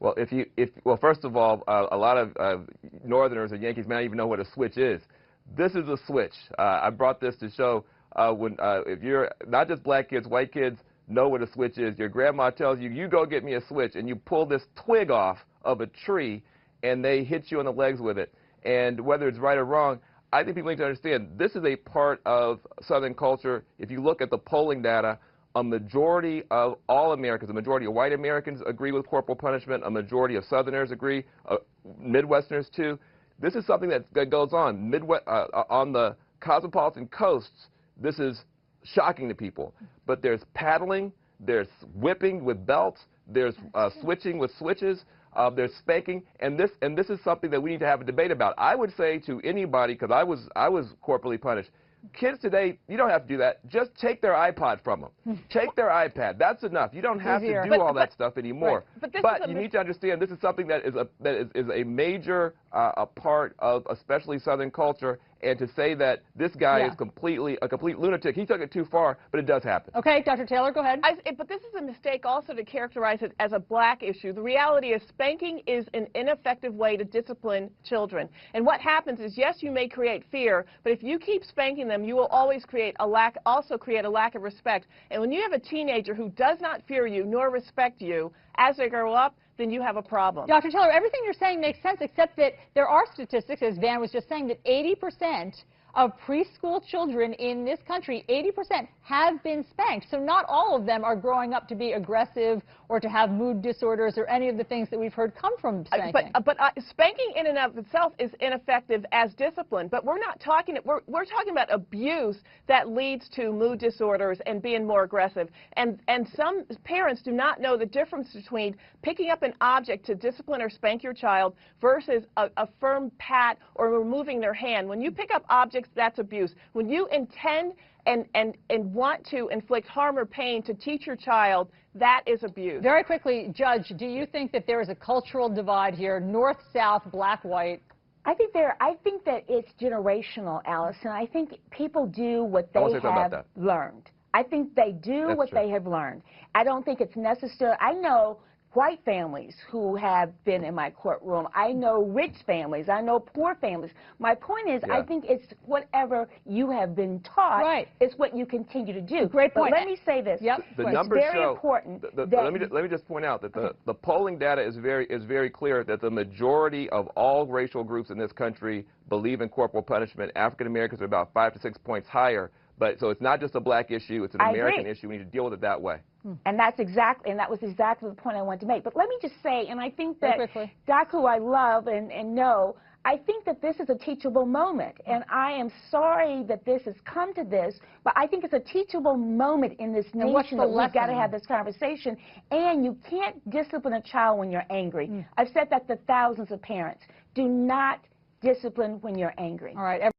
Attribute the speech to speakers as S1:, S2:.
S1: Well, well, first of all, a lot of Northerners and Yankees may not even know what a switch is. This is a switch. I brought this to show if you're not just black kids, white kids know what a switch is. Your grandma tells you, you go get me a switch, and you pull this twig off of a tree, and they hit you on the legs with it. And whether it's right or wrong, I think people need to understand this is a part of Southern culture. If you look at the polling data, a majority of all Americans, a majority of white Americans agree with corporal punishment. A majority of Southerners agree, Midwesterners too. This is something that goes on. On the cosmopolitan coasts, this is shocking to people. But there's paddling, there's whipping with belts, there's switching with switches, there's spanking, and this is something that we need to have a debate about. I would say to anybody, because I was corporally punished, kids today, you don't have to do that. Just take their iPod from them. Take their iPad. That's enough. You don't have to do all that stuff anymore.
S2: Right.
S1: But you need to understand this is something that is a major a part of especially Southern culture. And to say that this guy is a complete lunatic, he took it too far, but it does happen.
S3: Okay, Dr. Taylor, go ahead.
S2: But this is a mistake also to characterize it as a black issue. The reality is spanking is an ineffective way to discipline children. And what happens is, yes, you may create fear, but if you keep spanking them, you will always create a lack of respect. And when you have a teenager who does not fear you nor respect you as they grow up, then you have a problem.
S3: Dr. Taylor, everything you're saying makes sense, except that there are statistics, as Van was just saying, that 80% of preschool children in this country, 80% have been spanked. So not all of them are growing up to be aggressive or to have mood disorders or any of the things that we've heard come from spanking.
S2: But spanking in and of itself is ineffective as discipline. But we're not talking, we're talking about abuse that leads to mood disorders and being more aggressive. And some parents do not know the difference between picking up an object to discipline or spank your child versus a firm pat or removing their hand. When you pick up objects, that's abuse. When you intend and want to inflict harm or pain to teach your child, that is abuse.
S3: Very quickly, Judge, do you think that there is a cultural divide here, north, south, black, white?
S4: I think that it's generational, Allison. I think people do what they have learned. I think they do what they have learned. I don't think it's necessary. I know white families who have been in my courtroom. I know rich families. I know poor families. My point is, I think it's whatever you have been taught is what you continue to do.
S3: Great point.
S4: But let me say this.
S1: The numbers
S4: it's very important.
S1: Let me just point out that the polling data is very clear that the majority of all racial groups in this country believe in corporal punishment. African Americans are about 5 to 6 points higher. But so it's not just a black issue, it's an American issue. We need to deal with it that way.
S4: And that was exactly the point I wanted to make. But let me just say, and I think that Doc, who I love and know, I think that this is a teachable moment. And I am sorry that this has come to this, but I think it's a teachable moment in this nation that we've got to have this conversation. And you can't discipline a child when you're angry. I've said that to thousands of parents. Do not discipline when you're angry.
S3: All right.